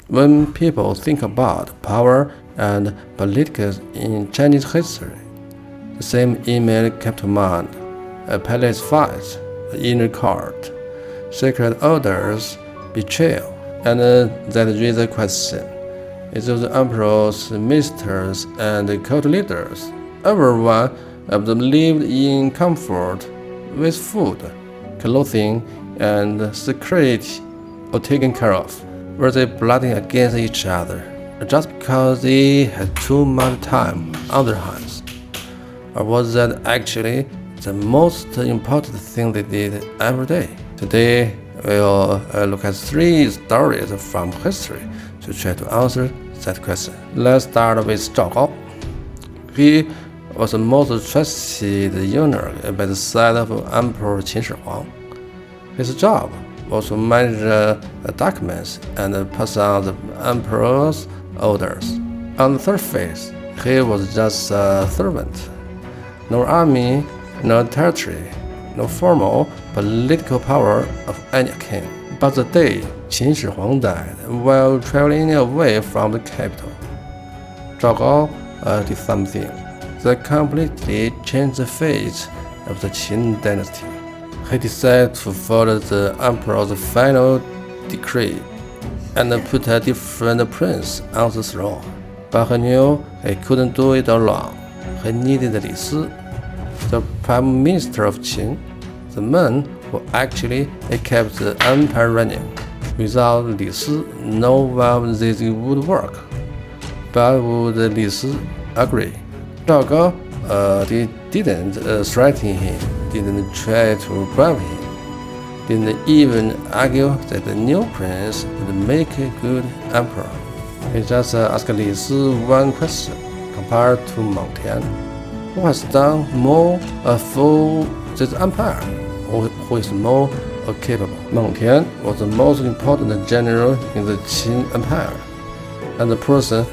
When people think about power and politics in Chinese history, the same image comes to mind: a palace fight, the inner court, secret orders, betrayal, and that raises the question: is the emperors, ministers, and court leaders, everyone of them lived in comfort with food, clothing, and security or taken care of? Were they plotting against each other just because they had too much time on their hands? Or was that actually the most important thing they did every day? Today, we'll look at 3 stories from history to try to answer that question. Let's start with Zhao Gao. He was the most trusted eunuch by the side of Emperor Qin Shi Huang. His job was to manage documents and pass on the emperor's orders. On the surface, he was just a servant. No army, no territory, no formal political power of any king. But the day Qin Shi Huang died while traveling away from the capital, Zhao Gao did something that completely changed the fate of the Qin dynasty. He decided to follow the emperor's final decree and put a different prince on the throne. But he knew he couldn't do it alone. He needed Li Si, the prime minister of Qin, the man who actually kept the empire running. Without Li Si, no one of this would work. But would Li Si agree? Zhao Gao didn't threaten him, didn't try to bribe him, didn't even argue that the new prince would make a good emperor. He just asked Li Si one question: compared to Meng Tian, who has done more for this empire? Who is more capable? Meng Tian was the most important general in the Qin Empire, and the person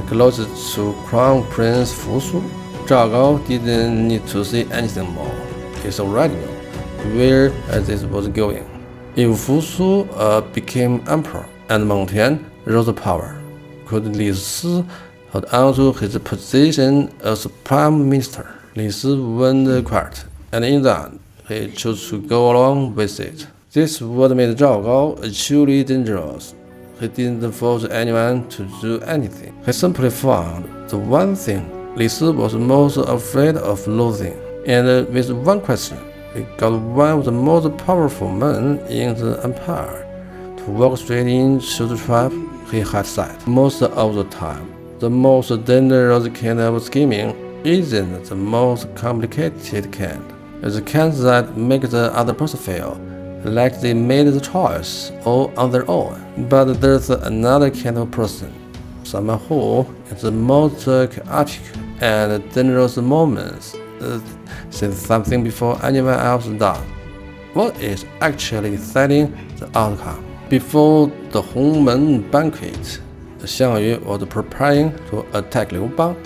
closest to Crown Prince Fu Su. Zhao Gao didn't need to say anything more. He already knew where this was going. If Fu Su became emperor and Meng Tian rose to power, could Li Si hold on to his position as prime minister? Li Si went quiet, and in the end, he chose to go along with it. This would make Zhao Gao truly dangerous. He didn't force anyone to do anything. He simply found the one thing Li Si was most afraid of losing, and with one question, he got one of the most powerful men in the empire to walk straight into the trap he had set. Most of the time, the most dangerous kind of scheming isn't the most complicated kind. It's the kind that makes the other person feel like they made the choice all on their own. But there's another kind of person, someone who, in the most chaotic and dangerous moments, says something before anyone else does. What is actually setting the outcome? Before the Hongmen Banquet, Xiang Yu was preparing to attack Liu Bang.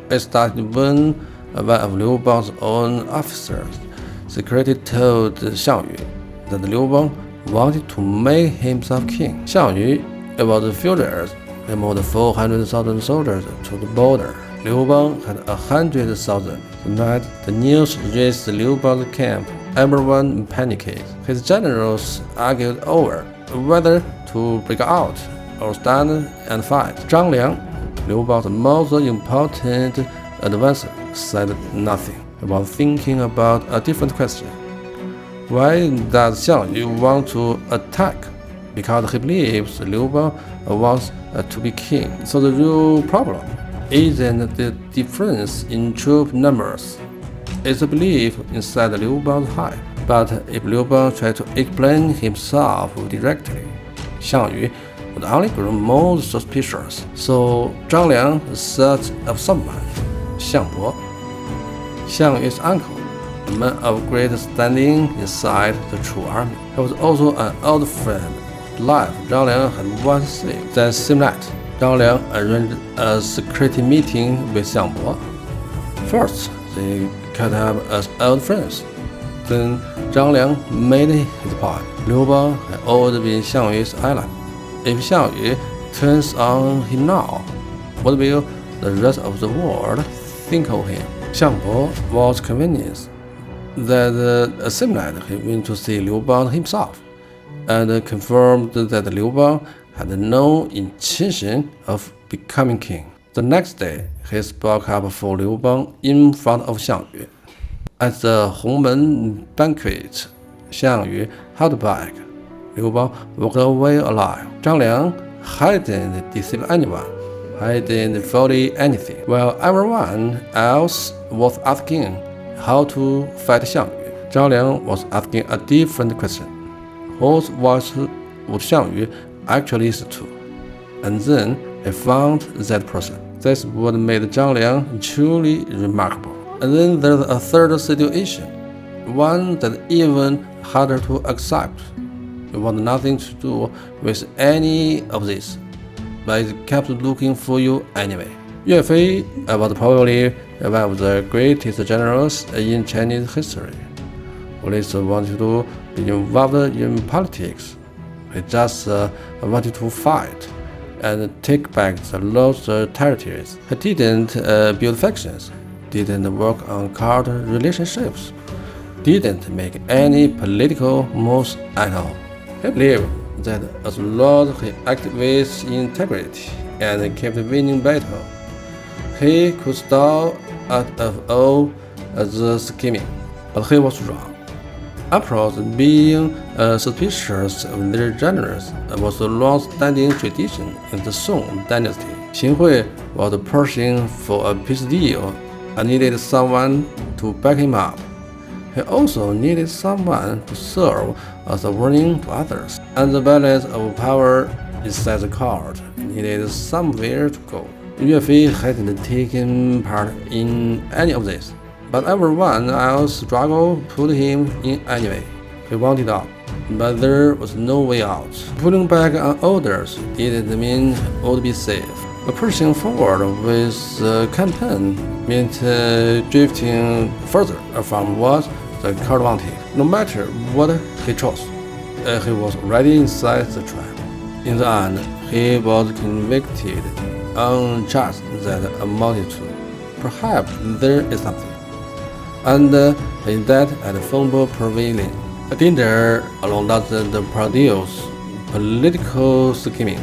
It started when one of Liu Bang's own officers secretly told Xiang Yu that Liu Bang wanted to make himself king. Xiang Yu was furious. He moved 400,000 soldiers to the border. Liu Bang had 100,000. The night the news reached Liu Bang's camp, everyone panicked. His generals argued over whether to break out or stand and fight. Zhang Liang, Liu Bang's most important advisor, said nothing. He was thinking about a different question. Why does Xiang Yu want to attack? Because he believes Liu Bang wants to be king. So the real problem isn't the difference in troop numbers. It's a belief inside Liu Bang's heart. But if Liu Bang tried to explain himself directly, Xiang Yu would only grow more suspicious. So Zhang Liang thought of someone, Xiang Bo, Xiang Yu's uncle, a man of great standing inside the Chu army. He was also an old friend. Life Zhang Liang had once seen. That same night, Zhang Liang arranged a secret meeting with Xiang Bo. First, they caught up as old friends. Then Zhang Liang made his point. Liu Bang had always been Xiang Yu's ally. If Xiang Yu turns on him now, what will the rest of the world think of him? Xiangbo was convinced that the same night he went to see Liu Bang himself, and confirmed that Liu Bang had no intention of becoming king. The next day, he spoke up for Liu Bang in front of Xiang Yu. At the Hongmen Banquet, Xiang Yu held back. Liu Bang walked away alive. Zhang Liang hadn't deceived anyone, hadn't fooled anything, while everyone else was asking how to fight Xiang Yu. Zhang Liang was asking a different question. Whose voice would Xiang Yu actually listen to? And then he found that person. That's what made Zhang Liang truly remarkable. And then there's a third situation, one that even harder to accept. It wanted nothing to do with any of this, but it kept looking for you anyway. Yue Fei was probably one of the greatest generals in Chinese history. Police wanted to be involved in politics. He just wanted to fight and take back the lost territories. He didn't build factions, didn't work on cult relationships, didn't make any political moves at all. He believed that as long as he acted with integrity and kept winning battle, he could stall out of all the scheming. But he was wrong. Emperors being suspicious of their generals was a long-standing tradition in the Song dynasty. Qin Hui was pushing for a peace deal and needed someone to back him up. He also needed someone to serve as a warning to others. And the balance of power inside the court needed somewhere to go. Yue Fei hadn't taken part in any of this, but everyone else struggled to put him in anyway. He wanted out, but there was no way out. Pulling back on orders didn't mean he would be safe. Pushing forward with the campaign meant drifting further from what the court wanted. No matter what he chose, he was already inside the trap. In the end, he was convicted on charges that amounted to perhaps there is something, and in that at fumble prevailing. A dinner alone doesn't produce political scheming.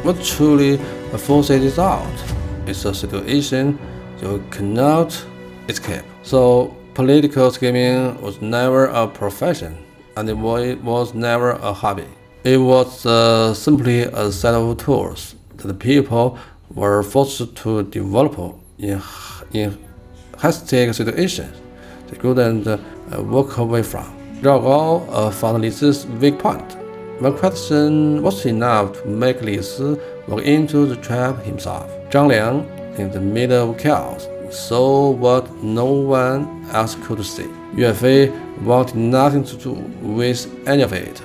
What truly forces it out is a situation you cannot escape. So political scheming was never a profession, and it was never a hobby. It was simply a set of tools that people were forced to develop in hectic situations they couldn't walk away from. Zhao Gao found Li Si's weak point. One question was enough to make Li Si walk into the trap himself. Zhang Liang, in the middle of chaos, saw what no one else could see. Yue Fei wanted nothing to do with any of it,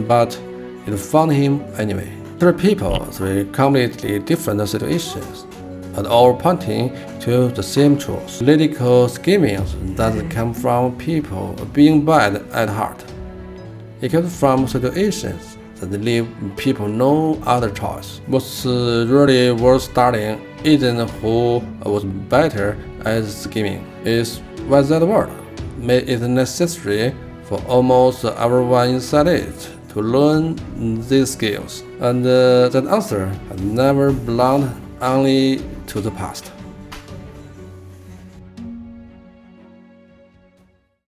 but it found him anyway. Three people, three completely different situations, but all pointing to the same truth. Political scheming doesn't come from people being bad at heart. It comes from situations that leave people no other choice. What's really worth studying isn't who was better at scheming, it's why that world made it necessary for almost everyone inside it to learn these skills, and that answer has never belonged only to the past.